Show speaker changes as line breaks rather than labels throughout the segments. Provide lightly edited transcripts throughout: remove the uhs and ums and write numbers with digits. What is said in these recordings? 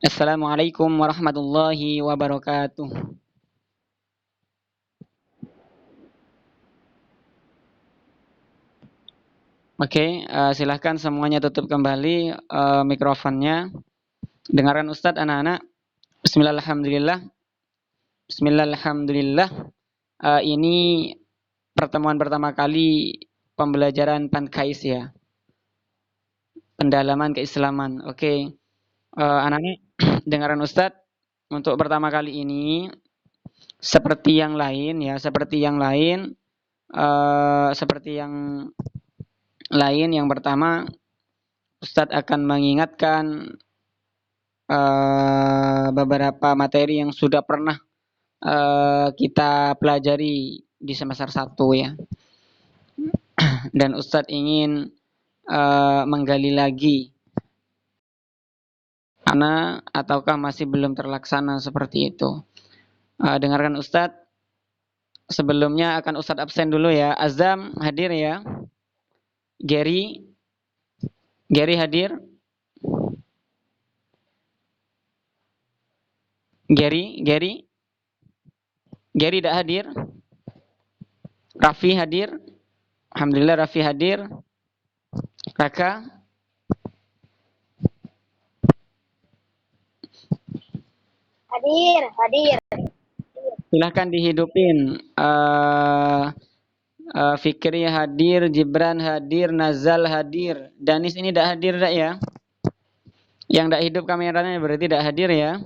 Assalamualaikum warahmatullahi wabarakatuh. Oke, silahkan semuanya tutup kembali mikrofonnya. Dengarkan Ustadz anak-anak. Bismillahirrahmanirrahim. Bismillahirrahmanirrahim. Ini pertemuan pertama kali pembelajaran Pankais ya. Pendalaman keislaman. Oke, anak-anak dengarkan Ustadz. Untuk pertama kali ini seperti yang lain ya, seperti yang yang pertama Ustadz akan mengingatkan beberapa materi yang sudah pernah kita pelajari di semester 1 ya. Dan Ustadz ingin menggali lagi karena ataukah masih belum terlaksana seperti itu. Dengarkan Ustadz. Sebelumnya akan Ustadz absen dulu ya. Azam hadir ya. Gary hadir. Gary tidak hadir. Raffi hadir. Alhamdulillah Raffi hadir. Raka
hadir.
Silahkan dihidupin. Fikri hadir, Gibran hadir, Nazal hadir. Danis ini tidak hadir tak ya? Yang tidak hidup kameranya berarti tidak hadir ya?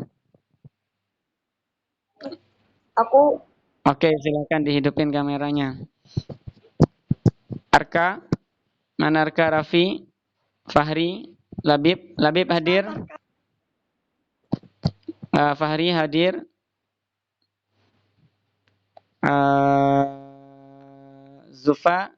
Aku.
Oke, silahkan dihidupin kameranya. Arka, mana Arka? Raffi, Fahri, Labib hadir. Fahri hadir. Zufa.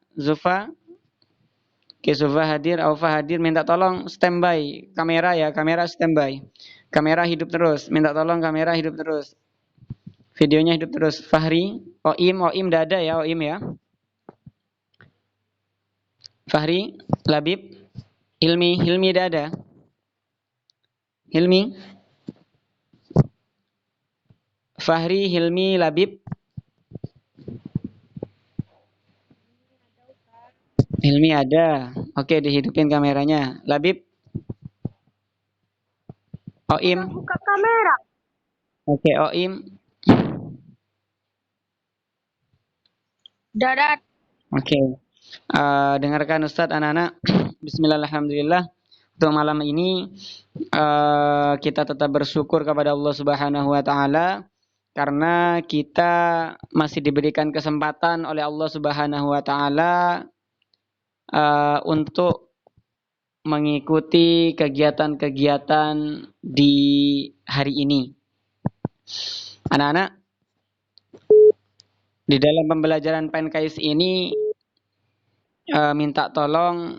Oke, Zufa hadir, Aufa hadir. Minta tolong standby kamera ya, kamera standby. Kamera hidup terus. Minta tolong kamera hidup terus. Videonya hidup terus. Fahri, Oim udah ada ya, Oim ya. Fahri, Labib, Hilmi udah ada. Hilmi, Fahri, Hilmi, Labib. Hilmi ada. Oke, dihidupin kameranya. Labib. Oim.
Buka kamera.
Oke, Oim.
Dadat.
Oke. Dengarkan Ustadz anak-anak. Bismillahirrahmanirrahim. Untuk malam ini kita tetap bersyukur kepada Allah Subhanahu wa taala karena kita masih diberikan kesempatan oleh Allah Subhanahu wa taala untuk mengikuti kegiatan-kegiatan di hari ini. Anak-anak, di dalam pembelajaran Pankais ini minta tolong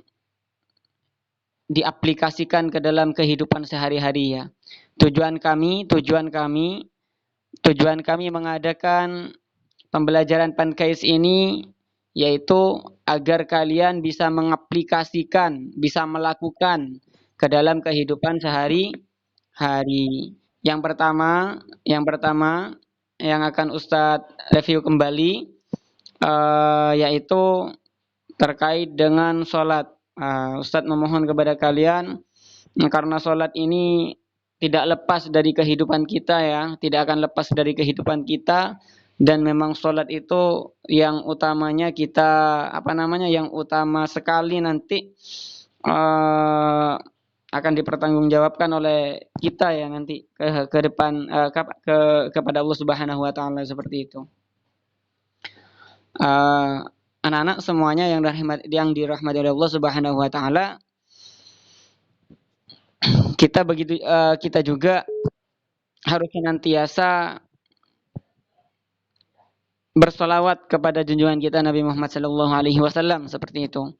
diaplikasikan ke dalam kehidupan sehari-hari ya. Tujuan kami mengadakan pembelajaran Pankais ini yaitu agar kalian bisa mengaplikasikan, bisa melakukan ke dalam kehidupan sehari-hari. Yang pertama yang akan Ustadz review kembali yaitu terkait dengan sholat. Ustadz memohon kepada kalian karena sholat ini tidak lepas dari kehidupan kita ya, tidak akan lepas dari kehidupan kita dan memang sholat itu yang utamanya kita yang utama sekali nanti akan dipertanggungjawabkan oleh kita ya nanti ke depan kepada Allah Subhanahu wa taala seperti itu. Anak-anak semuanya yang dirahmati oleh Allah Subhanahu wa taala, kita juga harus senantiasa bersolawat kepada junjungan kita Nabi Muhammad sallallahu alaihi wasallam seperti itu.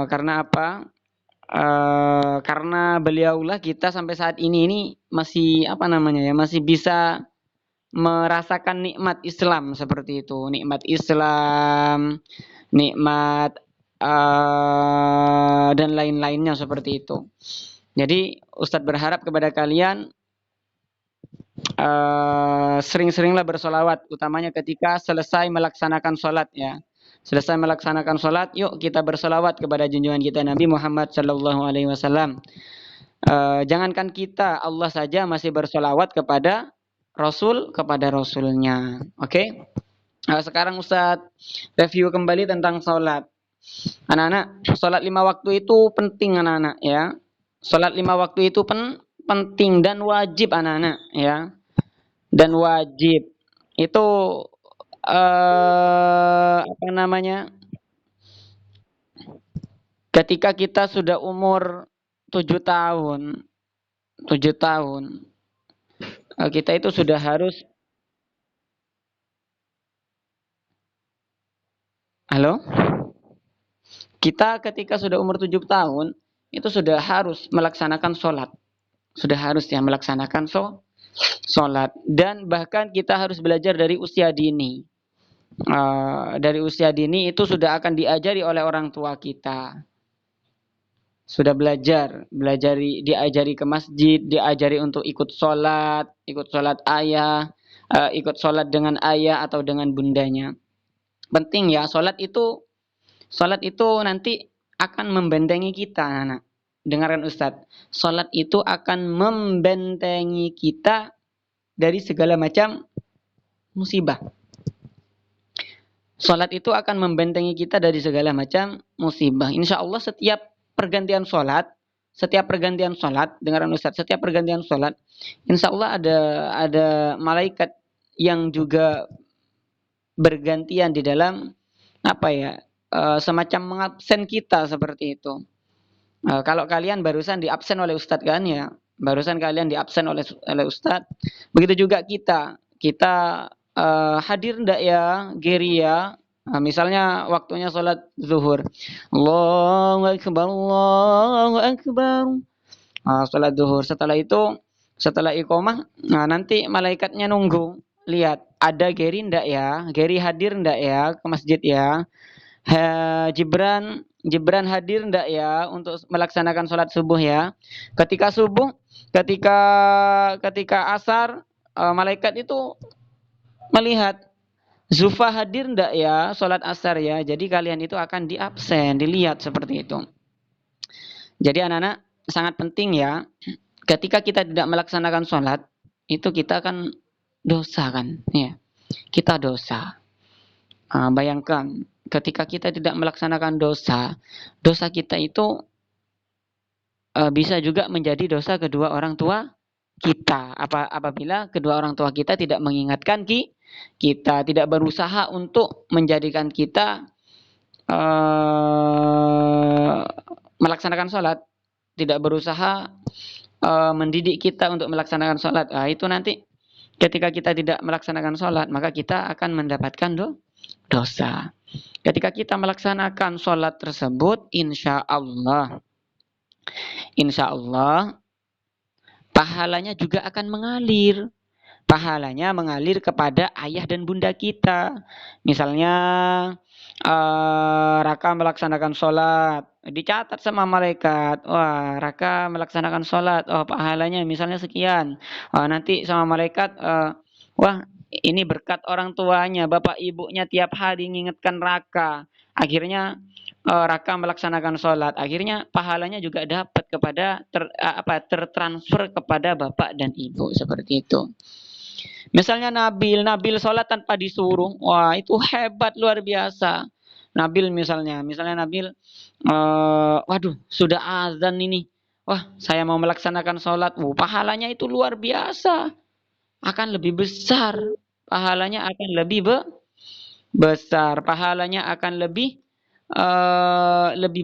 Karena apa? Karena beliaulah kita sampai saat ini masih masih bisa merasakan nikmat Islam seperti itu, nikmat Islam, nikmat dan lain-lainnya seperti itu. Jadi Ustadz berharap kepada kalian sering-seringlah bersolawat, utamanya ketika selesai melaksanakan sholat ya. Selesai melaksanakan sholat, yuk kita bersolawat kepada junjungan kita Nabi Muhammad Sallallahu Alaihi Wasallam. Jangankan kita, Allah saja masih bersolawat kepada Rasul, kepada Rasulnya. Oke? Sekarang Ustadz review kembali tentang sholat. Anak-anak, sholat 5 waktu itu penting anak-anak ya. Sholat 5 waktu itu penting dan wajib anak-anak ya. Dan wajib itu apa namanya, ketika kita sudah umur 7 tahun kita itu sudah harus, halo, kita ketika sudah umur 7 tahun itu sudah harus melaksanakan sholat, sudah harus ya melaksanakan sholat, dan bahkan kita harus belajar dari usia dini. Dari usia dini itu sudah akan diajari oleh orang tua kita. Sudah diajari ke masjid, diajari untuk ikut sholat ayah, ikut sholat dengan ayah atau dengan bundanya. Penting ya, sholat itu nanti akan membentengi kita, anak. Dengarkan Ustadz, sholat itu akan membentengi kita dari segala macam musibah. Sholat itu akan membentengi kita dari segala macam musibah. Insya Allah setiap pergantian sholat, dengarkan Ustadz, setiap pergantian sholat, insya Allah ada malaikat yang juga bergantian di dalam semacam mengabsen kita seperti itu. Kalau kalian barusan diabsen oleh Ustadz kan ya, barusan kalian diabsen oleh Ustadz, begitu juga kita hadir ndak ya, Geri ya. Misalnya waktunya sholat zuhur, Allahu Akbar, sholat zuhur. Setelah iqomah, nanti malaikatnya nunggu, lihat ada Geri ndak ya, Geri hadir ndak ya ke masjid ya. Gibran hadir ndak ya untuk melaksanakan sholat subuh ya. Ketika asar, malaikat itu melihat Zufa hadir ndak ya sholat asar ya. Jadi kalian itu akan diabsen, dilihat seperti itu. Jadi anak-anak sangat penting ya, ketika kita tidak melaksanakan sholat itu kita akan dosa kan ya. Kita dosa. Bayangkan ketika kita tidak melaksanakan dosa kita itu bisa juga menjadi dosa kedua orang tua kita. Apabila kedua orang tua kita tidak mengingatkan kita, tidak berusaha untuk menjadikan kita melaksanakan sholat, tidak berusaha mendidik kita untuk melaksanakan sholat. Itu nanti ketika kita tidak melaksanakan sholat, maka kita akan mendapatkan dosa. Ketika kita melaksanakan sholat tersebut, insya Allah pahalanya juga akan mengalir. Pahalanya mengalir kepada ayah dan bunda kita. Misalnya Raka melaksanakan sholat, dicatat sama malaikat. Wah, Raka melaksanakan sholat, pahalanya misalnya sekian. Nanti sama malaikat, wah, ini berkat orang tuanya, bapak ibunya tiap hari mengingatkan Raka. Akhirnya Raka melaksanakan sholat. Akhirnya pahalanya juga dapat kepada tertransfer kepada bapak dan ibu seperti itu. Misalnya Nabil sholat tanpa disuruh. Wah, itu hebat luar biasa. Nabil misalnya Nabil, waduh, sudah azan ini. Wah, saya mau melaksanakan sholat. Pahalanya itu luar biasa. Akan lebih besar. Pahalanya akan lebih besar. Pahalanya akan lebih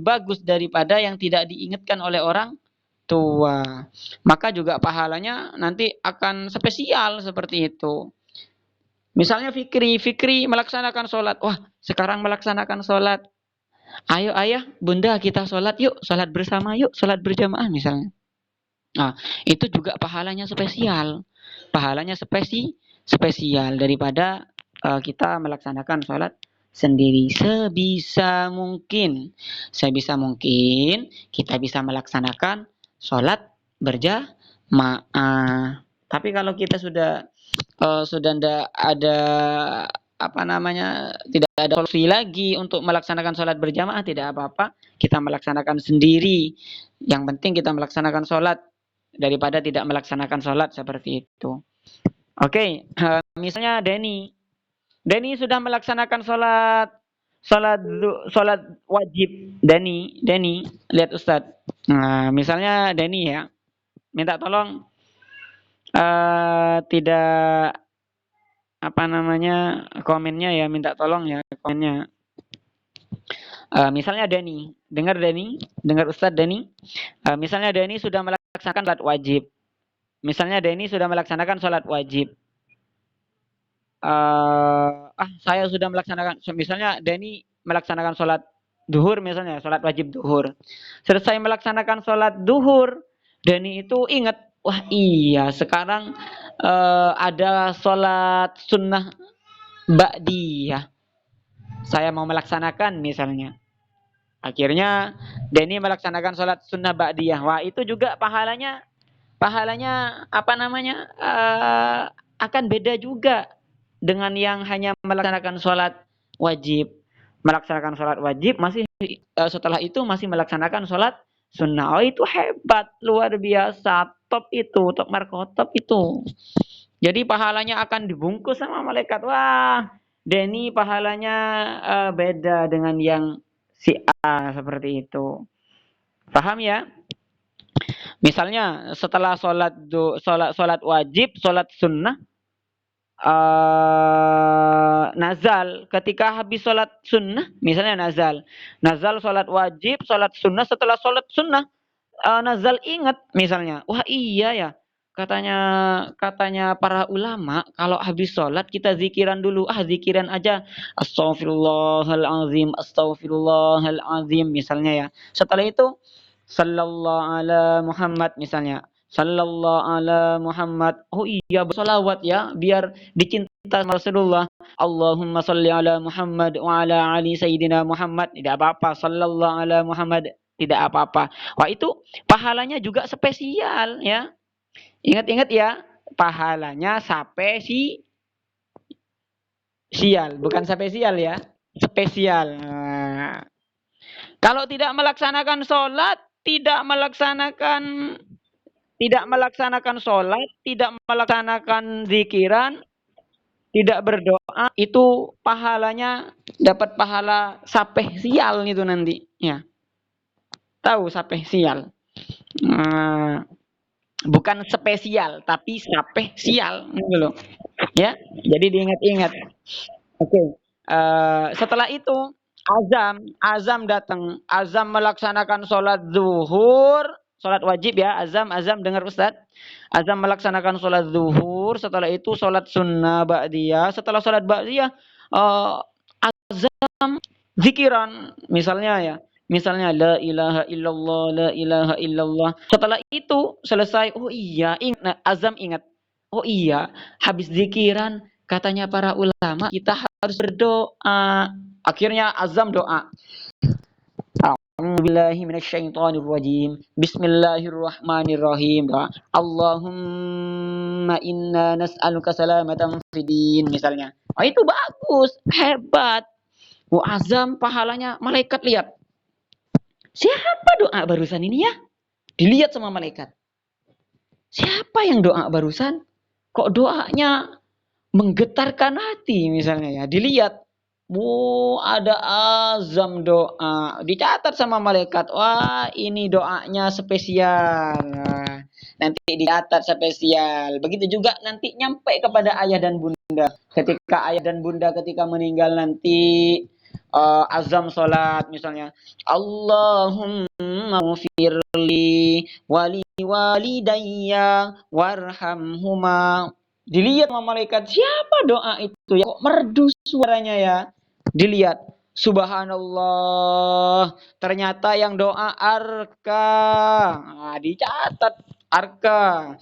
bagus daripada yang tidak diingatkan oleh orang tua. Maka juga pahalanya nanti akan spesial seperti itu. Misalnya Fikri melaksanakan sholat. Wah, sekarang melaksanakan sholat. Ayo ayah, bunda kita sholat yuk. Sholat bersama yuk. Sholat berjamaah misalnya. Itu juga pahalanya spesial. Pahalanya spesial daripada kita melaksanakan sholat sendiri. Sebisa mungkin kita bisa melaksanakan sholat berjamaah. Tapi kalau kita sudah tidak ada tidak ada solusi lagi untuk melaksanakan sholat berjamaah, tidak apa-apa, kita melaksanakan sendiri. Yang penting kita melaksanakan sholat daripada tidak melaksanakan sholat, seperti itu. Oke, misalnya Denny sudah melaksanakan sholat wajib. Denny lihat Ustadz. Nah, misalnya Denny ya, minta tolong tidak komennya ya, minta tolong ya komennya. Misalnya Denny, dengar Ustadz Denny. Misalnya Denny sudah melaksanakan sholat wajib. Saya sudah melaksanakan, misalnya Denny melaksanakan sholat duhur, misalnya sholat wajib duhur. Selesai melaksanakan sholat duhur, Denny itu ingat, wah iya sekarang ada sholat sunnah ba'diyah. Saya mau melaksanakan misalnya. Akhirnya Denny melaksanakan sholat sunnah ba'diyah. Wah itu juga pahalanya akan beda juga dengan yang hanya melaksanakan sholat wajib. Melaksanakan sholat wajib masih setelah itu masih melaksanakan sholat sunnah. Oh itu hebat, luar biasa, top markotop itu. Jadi pahalanya akan dibungkus sama malaikat. Wah, Denny pahalanya beda dengan yang si A, seperti itu. Paham ya? Misalnya setelah sholat wajib, sholat sunnah, nazal ketika habis sholat sunnah, misalnya nazal sholat wajib, sholat sunnah, setelah sholat sunnah nazal ingat misalnya, wah iya ya, katanya para ulama kalau habis sholat kita zikiran dulu, zikiran aja, astaghfirullahalazim misalnya ya. Setelah itu sallallahu ala Muhammad misalnya, sallallahu ala Muhammad, oh iya bersolawat ya biar dicinta Rasulullah, Allahumma salli ala Muhammad wa ala ali sayyidina Muhammad, tidak apa-apa, sallallahu ala Muhammad tidak apa-apa. Wah itu pahalanya juga spesial ya. Ingat-ingat ya, pahalanya spesial, bukan spesial ya, spesial. Nah, kalau tidak melaksanakan sholat, tidak melaksanakan sholat, tidak melaksanakan zikiran, tidak berdoa, itu pahalanya dapat pahala spesial itu nanti. Ya. Tahu spesial? Bukan spesial, tapi spesial. Ya, jadi diingat-ingat. Oke. Setelah itu azam datang. Azam melaksanakan sholat zuhur, sholat wajib ya. Azam dengar Ustadz. Azam melaksanakan sholat zuhur. Setelah itu sholat sunnah ba'diyah. Setelah sholat ba'diyah, azam zikiran. Misalnya la ilaha illallah. Setelah itu selesai, oh iya, azam ingat. Oh iya, habis zikiran katanya para ulama kita harus berdoa. Akhirnya azam doa. A'udzubillahi minasyaitonirrajim. Bismillahirrahmanirrahim. Doa. Allahumma inna nas'aluka salamatan fid din misalnya. Oh itu bagus, hebat. Azam pahalanya malaikat lihat. Siapa doa barusan ini ya? Dilihat sama malaikat. Siapa yang doa barusan? Kok doanya menggetarkan hati misalnya ya. Dilihat. Ada azam doa. Dicatat sama malaikat. Wah ini doanya spesial. Nah, nanti dicatat spesial. Begitu juga nanti nyampe kepada ayah dan bunda. Ketika ayah dan bunda ketika meninggal nanti azam sholat misalnya, Allahumma ghfirli wali walidayya warhamhuma. Dilihat sama malaikat, siapa doa itu ya? Kok merdu suaranya ya? Dilihat, subhanallah, ternyata yang doa Arka. Nah, dicatat Arka.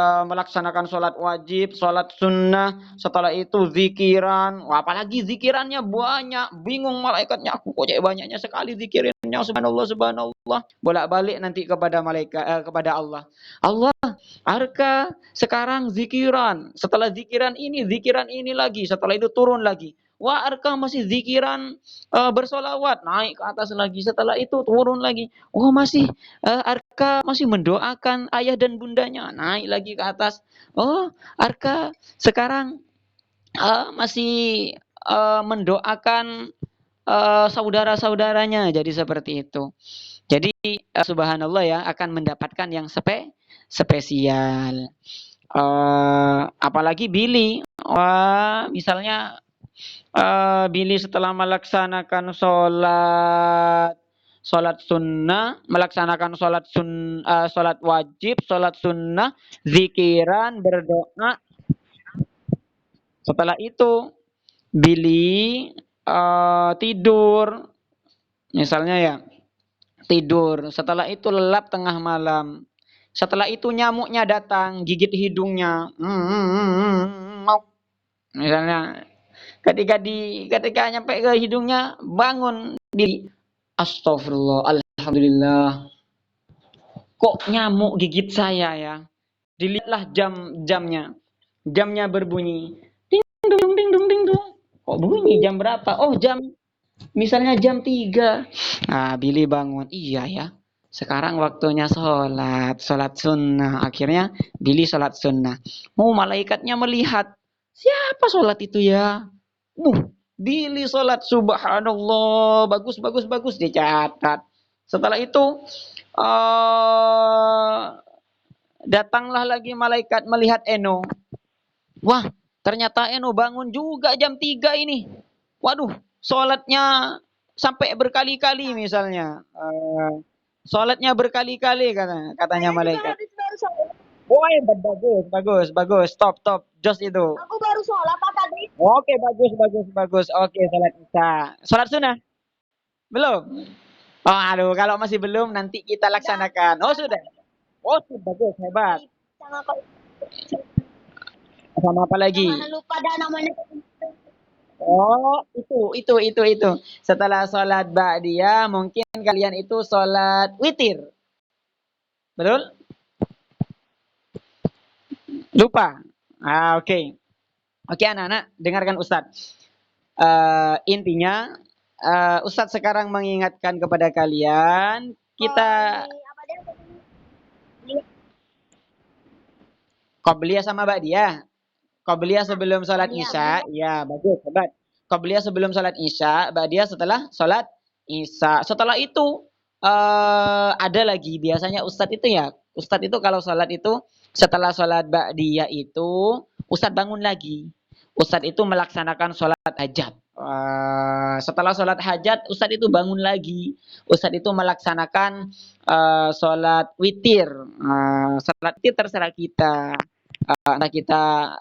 melaksanakan sholat wajib, sholat sunnah, setelah itu zikiran. Wah, apalagi zikirannya banyak, bingung malaikatnya. Aku kok banyaknya sekali zikirannya, subhanallah, subhanallah. Bolak-balik nanti kepada kepada Allah. Allah, Arka sekarang zikiran. Setelah zikiran ini lagi. Setelah itu turun lagi. Wah, Arka masih zikiran bersolawat, naik ke atas lagi. Setelah itu turun lagi. Oh, masih Arka masih mendoakan ayah dan bundanya, naik lagi ke atas. Oh, Arka sekarang masih mendoakan saudara-saudaranya, jadi seperti itu. Jadi subhanallah ya, akan mendapatkan yang spesial. Apalagi Billy, wah misalnya Billy setelah melaksanakan sholat sunnah, melaksanakan sholat wajib, sholat sunnah, zikiran, berdoa. Setelah itu Billy tidur, misalnya ya, tidur. Setelah itu lelap tengah malam. Setelah itu nyamuknya datang, gigit hidungnya. Misalnya, ketika nyampe ke hidungnya, bangun Billy. Astagfirullah, alhamdulillah. Kok nyamuk gigit saya ya? Dilihatlah jamnya. Jamnya berbunyi. Ding dong ding dong ding dong. Kok bunyi jam berapa? Oh, misalnya jam 3. Nah, Billy bangun. Iya ya. Sekarang waktunya sholat sunnah. Akhirnya Billy sholat sunnah. Malaikatnya melihat. Siapa sholat itu ya? Billy sholat, subhanallah, bagus, bagus, bagus, dicatat. Setelah itu datanglah lagi malaikat melihat Eno. Wah, ternyata Eno bangun juga jam 3 ini. Waduh, sholatnya sampai berkali-kali misalnya. Sholatnya berkali-kali katanya malaikat. Boy, bagus, bagus, bagus. Stop. Just itu.
Aku baru sholat Pak tadi.
Oke, bagus, bagus, bagus. Oke, sholat isya. Sholat sunnah? Belum? Oh, aduh, kalau masih belum nanti kita laksanakan. Oh, sudah. Oh, sudah, bagus, hebat. Sama apa lagi?
Jangan lupa dah namanya.
Oh, itu. Setelah sholat ba'diyah, mungkin kalian itu sholat witir. Betul? Lupa? Oke. Oke, anak-anak, dengarkan Ustadz. Intinya, Ustadz sekarang mengingatkan kepada kalian, kita Qobliyah sama ba'diyah. Qobliyah sebelum sholat isya, ya bagus, hebat. Qobliyah sebelum sholat isya, ba'diyah setelah sholat isya. Setelah itu ada lagi, biasanya Ustadz itu kalau sholat itu setelah sholat ba'diyah itu Ustadz bangun lagi. Ustadz itu melaksanakan sholat hajat. Setelah sholat hajat, Ustadz itu bangun lagi. Ustadz itu melaksanakan sholat witir. Sholat witir terserah kita. Entah kita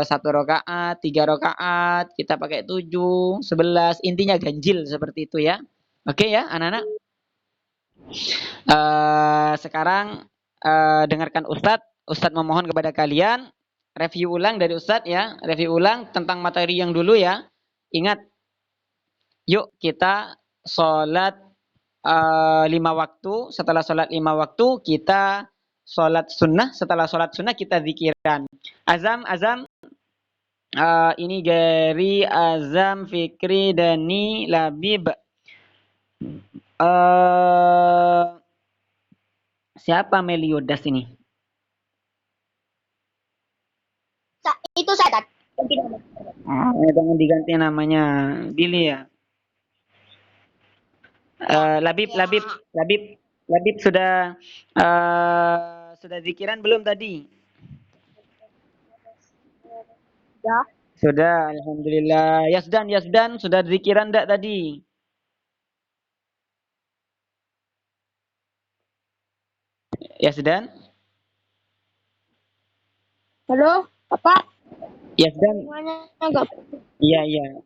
1 rakaat, 3 rakaat, kita pakai 7, 11, intinya ganjil seperti itu ya. Oke ya, anak-anak. Sekarang dengarkan Ustadz memohon kepada kalian review ulang dari Ustadz ya, review ulang tentang materi yang dulu ya. Ingat, yuk kita sholat 5 waktu. Setelah sholat 5 waktu kita sholat sunnah. Setelah sholat sunnah kita zikiran. Azam, ini Gary, Azam, Fikri, Dani, Labib. Siapa Meliodas ini?
Itu saya tadi.
Jangan diganti namanya. Billy ya. Labib sudah zikiran belum tadi?
Ya.
Sudah, alhamdulillah. Yasdan sudah zikiran enggak tadi? Yasdan?
Halo, Bapak.
Yasdan. Iya.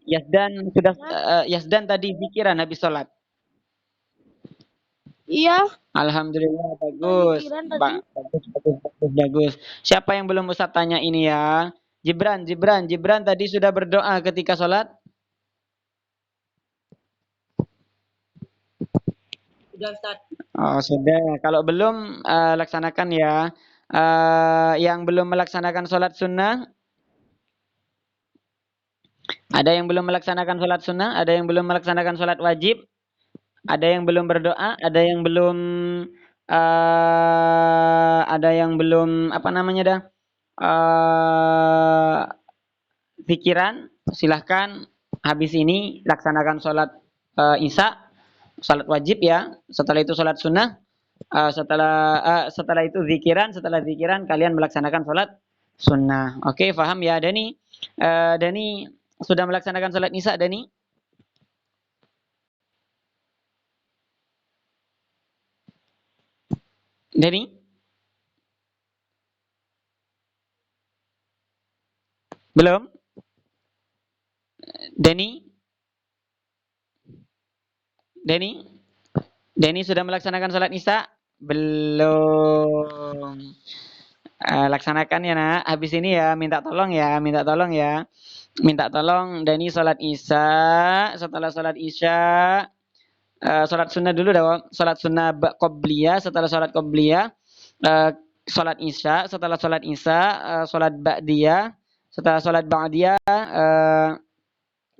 Yasdan sudah Yasdan tadi zikiran habis sholat.
Iya.
Alhamdulillah bagus.
Pikiran tadi.
Bagus. Siapa yang belum Ustaz tanya ini ya? Gibran tadi sudah berdoa ketika sholat?
Sudah Ustaz.
Oh, sudah. Kalau belum, laksanakan ya. Yang belum melaksanakan sholat sunnah? Ada yang belum melaksanakan sholat sunnah? Ada yang belum melaksanakan sholat wajib? Ada yang belum berdoa? Ada yang belum apa namanya dah? Eh, Pikiran? Silahkan habis ini laksanakan sholat isya, sholat wajib ya. Setelah itu sholat sunnah. Setelah itu zikiran. Setelah zikiran kalian melaksanakan sholat sunnah. Oke, paham ya, Dani? Dani sudah melaksanakan sholat isya, Dani? Dani? Belum? Dani? Dani? Dani sudah melaksanakan sholat isya? Belum. Laksanakan ya nak. Habis ini ya minta tolong ya, minta tolong ya. Minta tolong Dani sholat isya. Setelah sholat isya, sholat sunnah dulu dah. Sholat sunnah qobliyah. Setelah sholat qobliyah, sholat isya. Setelah sholat isya, sholat ba'diyah. Setelah sholat ba'diyah,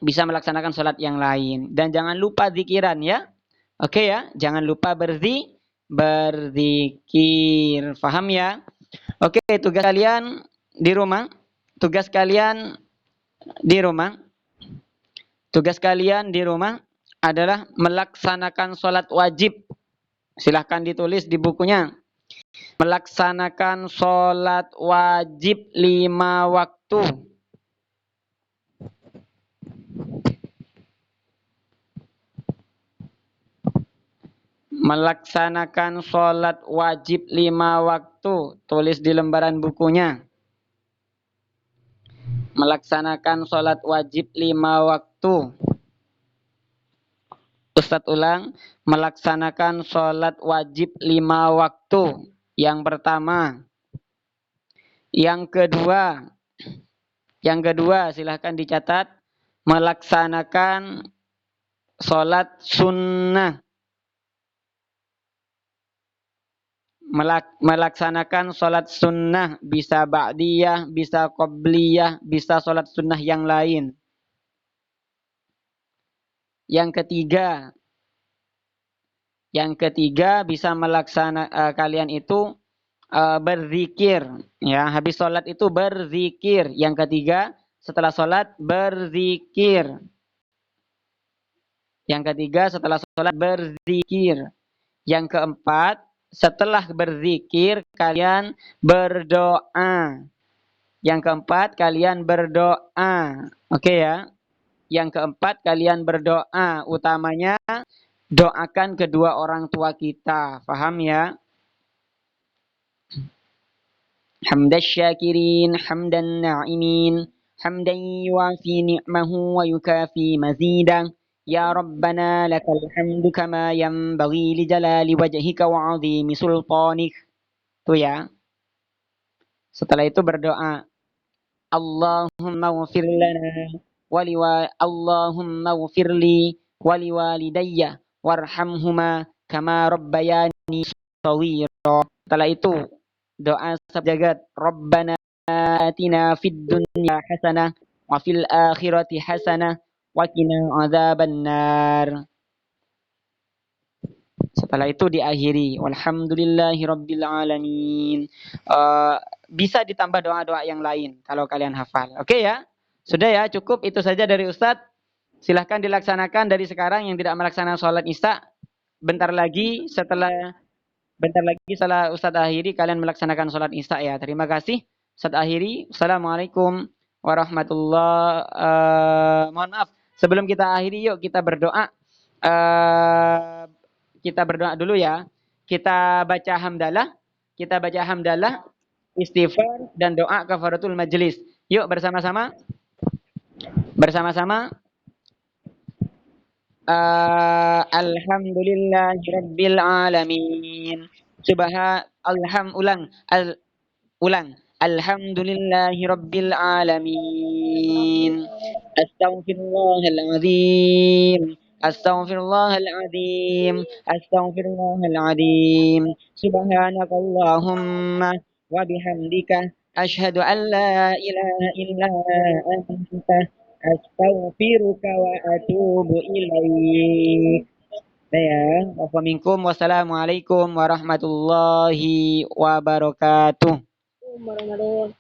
bisa melaksanakan sholat yang lain. Dan jangan lupa zikiran ya. Oke ya, jangan lupa berzikir. Paham ya? Oke, tugas kalian di rumah. Tugas kalian di rumah. Tugas kalian di rumah adalah melaksanakan sholat wajib. Silahkan ditulis di bukunya. Melaksanakan sholat wajib 5 waktu. Melaksanakan sholat wajib 5 waktu. Tulis di lembaran bukunya. Melaksanakan sholat wajib 5 waktu. Ustadz ulang. Melaksanakan sholat wajib 5 waktu. Yang pertama. Yang kedua silahkan dicatat. Melaksanakan sholat sunnah. Melaksanakan sholat sunnah, bisa ba'diyah, bisa qobliyah, bisa sholat sunnah yang lain. Yang ketiga bisa kalian itu berzikir, ya. Habis sholat itu berzikir. Yang ketiga setelah sholat berzikir. Yang ketiga setelah sholat berzikir. Yang keempat, setelah berzikir kalian berdoa. Yang keempat kalian berdoa. Oke ya. Yang keempat kalian berdoa. Utamanya doakan kedua orang tua kita. Paham ya? Hamdan syakirin, hamdan na'imin, hamdan yuafi ni'mahu wa yukafi mazidah. Ya Rabbana lakal hamdu kama yanbaghi li jalali wajhika wa 'azimi sultanik. Itu ya. Setelah itu berdoa. Allahumma ighfir lana Allahumma ighfirli wa liwalidayya warhamhuma kama rabbayani shaghira. Setelah itu doa sajagat. Rabbana atina fid dunya hasanah wa fil akhirati hasanah wa qina adzabannar. Setelah itu diakhiri walhamdulillahi rabbil alamin. Bisa ditambah doa-doa yang lain kalau kalian hafal. Oke ya? Sudah ya, cukup itu saja dari Ustadz. Silahkan dilaksanakan dari sekarang yang tidak melaksanakan sholat isya. Bentar lagi setelah Ustadz akhiri kalian melaksanakan sholat isya ya. Terima kasih. Ustadz akhiri. Assalamualaikum warahmatullahi. Mohon maaf. Sebelum kita akhiri, yuk kita berdoa. Kita berdoa dulu ya. Kita baca hamdalah. Istighfar dan doa kafaratul majelis. Yuk bersama-sama. Alhamdulillahirabbil alamin. Ulang. Alhamdulillahirabbil alamin. Astaghfirullahalazim. Astaghfirullahalazim. Astaghfirullahalazim. Subhanakallahumma wa bihamdika asyhadu an la ilaha illa anta astaghfiruka wa atubu ilaik. Ya, wassalamualaikum warahmatullahi wabarakatuh.
Marunong